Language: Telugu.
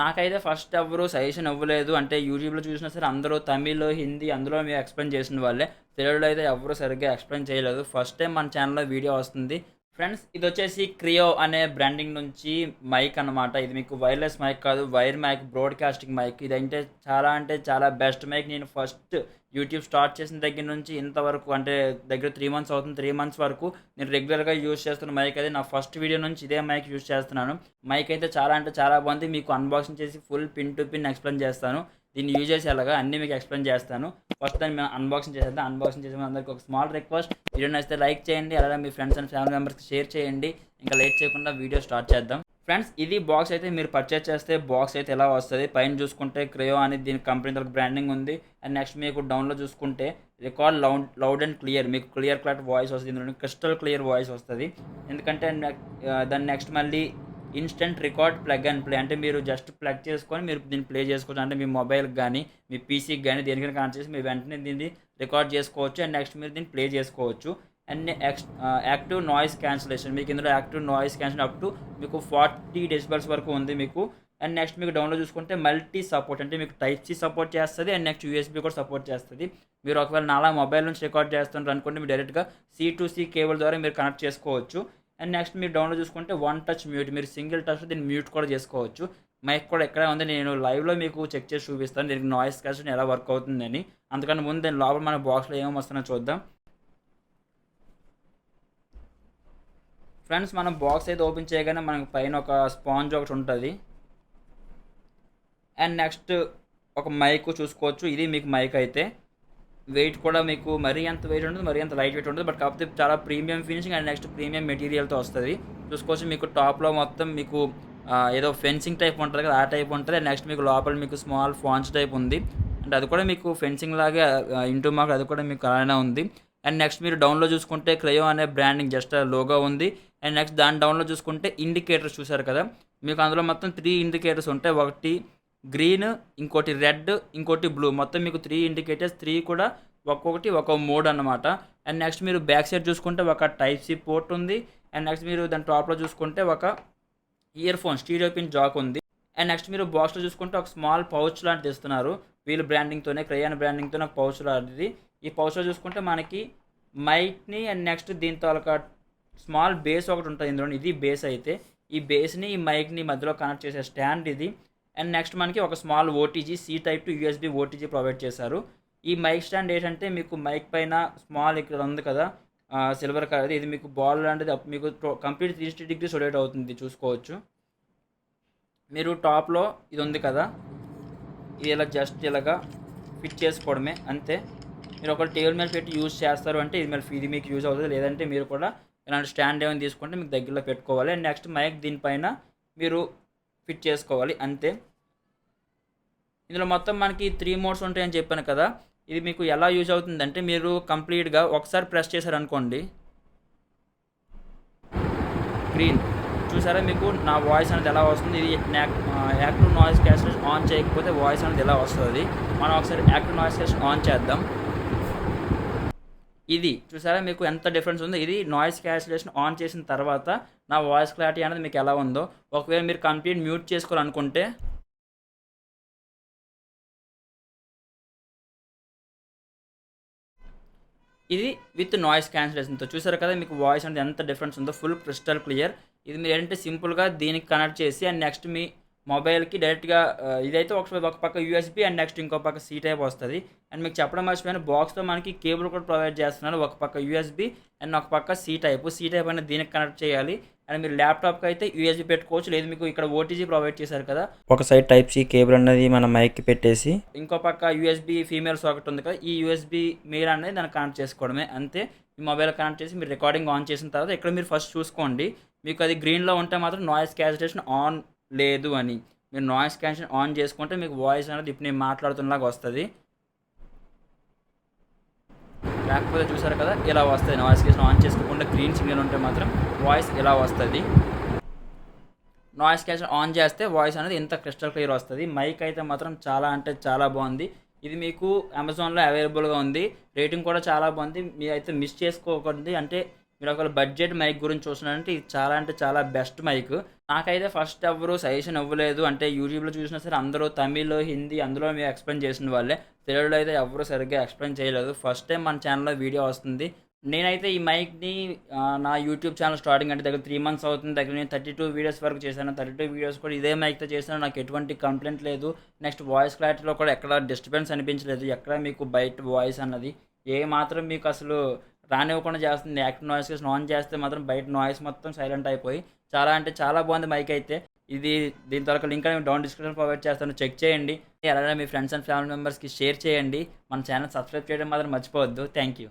నాకైతే ఫస్ట్ ఎవరు సజెషన్ ఇవ్వలేదు. అంటే యూట్యూబ్‌లో చూసినా సరే అందరూ తమిళ్, హిందీ అందులో మేము ఎక్స్‌ప్లెయిన్ చేసిన వాళ్ళే. తెలుగులో అయితే ఎవ్వరు సరిగ్గా ఎక్స్‌ప్లెయిన్ చేయలేదు. ఫస్ట్ టైం మన ఛానెల్‌లో వీడియో వస్తుంది. ఫ్రెండ్స్ ఇదొచ్చేసి క్రియో అనే బ్రాండింగ్ నుంచి మైక్ అనమాట. ఇది మీకు వైర్‌లెస్ మైక్ కాదు. Wire mic, broadcasting mic. ఇదంటే అంటే చాలా బెస్ట్ మైక్. నేను ఫస్ట్ యూట్యూబ్ స్టార్ట్ చేసిన దగ్గర నుంచి ఇంతవరకు అంటే దగ్గర 3 మంత్స్ అవుతుంది. 3 మంత్స్ వరకు నేను రెగ్యులర్‌గా యూజ్ చేస్తున్న మైక్ అది. నా ఫస్ట్ వీడియో నుంచి ఇదే మైక్ యూజ్ చేస్తున్నాను. మైక్ అయితే చాలా బాగుంది. మీకు అన్బాక్సింగ్ చేసి full pin to pin explain చేస్తాను. దీన్ని యూజ్ చేసి ఎలాగా అన్నీ మీకు ఎక్స్‌ప్లెయిన్ చేస్తాను. ఫస్ట్ దాన్ని మేము అన్బాక్సింగ్ చేసేద్దాం. అన్బాక్సింగ్ చేసే అందరికీ ఒక స్మాల్ రిక్వెస్ట్, వీడియో నచ్చితే లైక్ చేయండి, అలాగే మీ ఫ్రెండ్స్ అండ్ ఫ్యామిలీ మెంబర్స్కి షేర్ చేయండి. ఇంకా లేట్ చేయకుండా వీడియో స్టార్ట్ చేద్దాం. ఫ్రెండ్స్ ఇది బాక్స్ అయితే మీరు పర్చేస్ చేస్తే బాక్స్ అయితే ఎలా వస్తుంది. పైన చూసుకుంటే క్రేయో అనేది దీని కంపెనీ తరపు బ్రాండింగ్ ఉంది. అండ్ నెక్స్ట్ మీకు డౌన్లో చూసుకుంటే రికార్డ్ లౌడ్ అండ్ క్లియర్, మీకు క్లియర్ క్లాట్ వాయిస్ వస్తుంది. ఇందులో క్రిస్టల్ క్లియర్ వాయిస్ వస్తుంది. ఎందుకంటే దాన్ని నెక్స్ట్ మళ్ళీ instant record plug and play, అంటే మీరు జస్ట్ ప్లగ్ చేసుకొని మీరు దీన్ని ప్లే చేసుకోవచ్చు. అంటే మీ మొబైల్కి కానీ మీ పీసీకి కానీ దేనికైనా కనెక్ట్ చేసి మీరు వెంటనే దీన్ని రికార్డ్ చేసుకోవచ్చు. అండ్ నెక్స్ట్ మీరు దీన్ని ప్లే చేసుకోవచ్చు. అండ్ యాక్టివ్ నాయిస్ క్యాన్సిలేషన్, మీకు ఇందులో active noise cancellation up to మీకు 40 డెసిబల్స్ వరకు ఉంది మీకు. అండ్ నెక్స్ట్ మీకు డౌన్లోడ్ చూసుకుంటే మల్టీ సపోర్ట్, అంటే మీకు టైప్ సి సపోర్ట్ చేస్తుంది. అండ్ నెక్స్ట్ యూఎస్బీ కూడా సపోర్ట్ చేస్తుంది. మీరు ఒకవేళ నాలా మొబైల్ నుంచి రికార్డ్ చేస్తున్నారు అనుకుంటే మీరు డైరెక్ట్గా C2C కేబుల్ ద్వారా మీరు కనెక్ట్ చేసుకోవచ్చు. అండ్ నెక్స్ట్ మీరు డౌన్లోడ్ చూసుకుంటే వన్ టచ్ మ్యూట్, మీరు సింగిల్ టచ్ దీన్ని మ్యూట్ కూడా చేసుకోవచ్చు. మైక్ కూడా ఎక్కడ ఉంది, నేను లైవ్లో మీకు చెక్ చేసి చూపిస్తాను దీనికి నాయిస్ క్యాన్సిలేషన్ ఎలా వర్క్ అవుతుందని. అందుకని ముందు దీని లోపల మన బాక్స్లో ఏమేమి వస్తుందో చూద్దాం. ఫ్రెండ్స్ మనం బాక్స్ అయితే ఓపెన్ చేయగానే మనకు పైన ఒక స్పాంజ్ ఒకటి ఉంటుంది. అండ్ నెక్స్ట్ ఒక మైక్ చూసుకోవచ్చు. ఇది మీకు మైక్ అయితే వెయిట్ కూడా మీకు మరీ అంత వెయిట్ ఉంటుంది, మరీ అంత లైట్ వెయిట్ ఉంటుంది. బట్ కాకపోతే చాలా premium finishing and next premium మెటీరియల్తో వస్తుంది. చూసుకోవచ్చు మీకు టాప్లో మొత్తం మీకు ఏదో ఫెన్సింగ్ టైప్ ఉంటుంది కదా, ఆ టైప్ ఉంటుంది. అండ్ నెక్స్ట్ మీకు లోపల మీకు స్మాల్ ఫాన్స్ టైప్ ఉంది. అండ్ అది కూడా మీకు ఫెన్సింగ్ లాగే ఇంటూ మార్క్ అది కూడా మీకు అలానే ఉంది. అండ్ నెక్స్ట్ మీరు డౌన్లో చూసుకుంటే క్రేయో అనే బ్రాండింగ్ జస్ట్ లోగో ఉంది. అండ్ నెక్స్ట్ దాని డౌన్లో చూసుకుంటే ఇండికేటర్స్ చూసారు కదా, మీకు అందులో మొత్తం 3 ఇండికేటర్స్ ఉంటాయి. ఒకటి గ్రీన్, ఇంకోటి రెడ్, ఇంకోటి బ్లూ, మొత్తం మీకు 3 ఇండికేటర్స్. 3 కూడా ఒక్కొక్కటి ఒక మోడ్ అన్నమాట. అండ్ నెక్స్ట్ మీరు బ్యాక్ సైడ్ చూసుకుంటే ఒక టైప్ సి పోర్ట్ ఉంది. అండ్ నెక్స్ట్ మీరు దాని టాప్లో చూసుకుంటే ఒక year phone stereo pin Jack ఉంది. అండ్ నెక్స్ట్ మీరు బాక్స్లో చూసుకుంటే ఒక స్మాల్ పౌచ్ లాంటిది ఇస్తున్నారు. వీళ్ళ బ్రాండింగ్తోనే క్రేయాన్ బ్రాండింగ్తో నాకు పౌచ్ లాంటిది. ఈ పౌచ్లో చూసుకుంటే మనకి మైక్ని అండ్ నెక్స్ట్ దీంతో ఒక స్మాల్ బేస్ ఒకటి ఉంటుంది ఇందులో. ఇది బేస్ అయితే ఈ బేస్ని ఈ మైక్ని మధ్యలో కనెక్ట్ చేసే స్టాండ్ ఇది. అండ్ నెక్స్ట్ మనకి ఒక small OTG C type to USB OTG provide చేశారు. ఈ మైక్ స్టాండ్ ఏంటంటే మీకు మైక్ పైన స్మాల్ ఇక్కడ ఉంది కదా సిల్వర్ కలర్, ఇది మీకు బాల్ లాంటిది మీకు కంప్లీట్ 360 డిగ్రీస్ రొటేట్ అవుతుంది చూసుకోవచ్చు. మీరు టాప్లో ఇది ఉంది కదా, ఇది ఇలా జస్ట్ ఇలాగా ఫిట్ చేసుకోవడమే అంతే. మీరు ఒక టేబుల్ మీద పెట్టి యూజ్ చేస్తారు అంటే ఇది మీకు యూజ్ అవుతుంది. లేదంటే మీరు కూడా ఇలాంటి స్టాండ్ ఏమైనా తీసుకుంటే మీకు దగ్గరలో పెట్టుకోవాలి. అండ్ నెక్స్ట్ మైక్ దీనిపైన మీరు ఫిట్ చేసుకోవాలి అంతే. ఇందులో మొత్తం మనకి 3 మోడ్స్ ఉంటాయని చెప్పాను కదా, ఇది మీకు ఎలా యూజ్ అవుతుందంటే మీరు కంప్లీట్గా ఒకసారి ప్రెస్ చేశారనుకోండి, గ్రీన్ చూసారా మీకు నా వాయిస్ అనేది ఎలా వస్తుంది. ఇది యాక్టివ్ నాయిస్ క్యాన్సిలేషన్ ఆన్ చేయకపోతే వాయిస్ అనేది ఎలా వస్తుంది. మనం ఒకసారి యాక్టివ్ నాయిస్ క్యాన్సిలేషన్ ఆన్ చేద్దాం. ఇది చూసారా మీకు ఎంత డిఫరెన్స్ ఉందో. ఇది నాయిస్ క్యాన్సిలేషన్ ఆన్ చేసిన తర్వాత నా వాయిస్ క్లారిటీ అనేది మీకు ఎలా ఉందో. ఒకవేళ మీరు కంప్లీట్ మ్యూట్ చేసుకోవాలనుకుంటే ఇది విత్ నాయిస్ క్యాన్సిలేషన్తో చూసారు కదా మీకు వాయిస్ అనేది ఎంత డిఫరెన్స్ ఉందో. Full crystal clear. ఇది మీరు ఏంటంటే సింపుల్గా దీనికి కనెక్ట్ చేసి అండ్ నెక్స్ట్ మీ మొబైల్కి డైరెక్ట్గా ఇదైతే ఒక పక్క యూఎస్బీ అండ్ నెక్స్ట్ ఇంకో పక్క సి టైప్ వస్తుంది. అండ్ మీకు చెప్పడం మర్చిపోయిన బాక్స్తో మనకి కేబుల్ కూడా ప్రొవైడ్ చేస్తున్నారు. ఒక పక్క యూఎస్బీ అండ్ ఒక పక్క సి టైప్ అనేది దీనికి కనెక్ట్ చేయాలి. అండ్ మీరు ల్యాప్టాప్కి అయితే యూఎస్బీ పెట్టుకోవచ్చు. లేదు మీకు ఇక్కడ ఓటీజీ ప్రొవైడ్ చేశారు కదా, ఒక సైడ్ టైప్ సి కేబుల్ అనేది మన మైక్కి పెట్టేసి ఇంకో పక్క యూఎస్బీ ఫీమేల్ సాకెట్ ఉంది కదా, ఈ యూఎస్బీ మెయిల్ అనేది దాన్ని కనెక్ట్ చేసుకోవడమే అంతే. మీ మొబైల్ కనెక్ట్ చేసి మీరు రికార్డింగ్ ఆన్ చేసిన తర్వాత ఇక్కడ మీరు ఫస్ట్ చూసుకోండి, మీకు అది గ్రీన్లో ఉంటే మాత్రం నాయిస్ క్యాన్సిలేషన్ ఆన్ లేదు అని. మీరు నాయిస్ క్యాన్సిలేషన్ ఆన్ చేసుకుంటే మీకు వాయిస్ అనేది ఇప్పుడు నేను మాట్లాడుతున్నలాగా వస్తుంది. లేకపోతే చూసారు కదా ఇలా వస్తుంది. నాయిస్ క్యాన్సిలేషన్ ఆన్ చేసుకోకుండా గ్రీన్ సిగ్నల్ ఉంటే మాత్రం వాయిస్ ఇలా వస్తుంది. నాయిస్ క్యాన్సిలేషన్ ఆన్ చేస్తే వాయిస్ అనేది ఇంత క్రిస్టల్ క్లియర్ వస్తుంది. మైక్ అయితే మాత్రం చాలా అంటే చాలా బాగుంది. ఇది మీకు అమెజాన్లో అవైలబుల్గా ఉంది. రేటింగ్ కూడా చాలా బాగుంది. మీరు అయితే మిస్ చేసుకోకండి. అంటే మీరు ఒకవేళ బడ్జెట్ మైక్ గురించి చూస్తున్నారంటే ఇది చాలా అంటే చాలా బెస్ట్ మైక్. నాకైతే ఫస్ట్ ఎవ్వరు సజెషన్ ఇవ్వలేదు. అంటే యూట్యూబ్‌లో చూసినా సరే అందరూ తమిళ్, హిందీ అందులో మేము ఎక్స్‌ప్లెయిన్ చేసిన వాళ్ళే. తెలుగులో అయితే ఎవ్వరు సరిగ్గా ఎక్స్‌ప్లెయిన్ చేయలేదు. ఫస్ట్ టైం మన ఛానెల్‌లో వీడియో వస్తుంది. నేనైతే ఈ మైక్‌ని నా యూట్యూబ్ ఛానెల్ స్టార్టింగ్ అంటే దగ్గర 3 మంత్స్ అవుతుంది. దగ్గర నేను 32 వీడియోస్ వరకు చేశాను. 32 వీడియోస్ కూడా ఇదే మైక్‌తో చేశాను. నాకు ఎటువంటి కంప్లెయింట్ లేదు. నెక్స్ట్ వాయిస్ క్లారిటీలో కూడా ఎక్కడ డిస్టర్బెన్స్ అనిపించలేదు. ఎక్కడ మీకు బయట వాయిస్ అన్నది ఏ మాత్రం మీకు అసలు రానివ్వకుండా చేస్తుంది. యాక్టివ్ నాయిస్ కేషన్ ఆన్ చేస్తే మాత్రం బయట నాయిస్ మొత్తం సైలెంట్ అయిపోయి చాలా అంటే చాలా బాగుంది మైక్ అయితే. ఇది దీని తాలూకా లింక్ అనేది డౌన్ డిస్క్రిప్షన్ ప్రొవైడ్ చేస్తాను, చెక్ చేయండి. అలానే మీ ఫ్రెండ్స్ అండ్ ఫ్యామిలీ మెంబర్స్కి షేర్ చేయండి. మన ఛానల్ సబ్స్క్రైబ్ చేయడం మాత్రం మర్చిపోవద్దు. Thank you.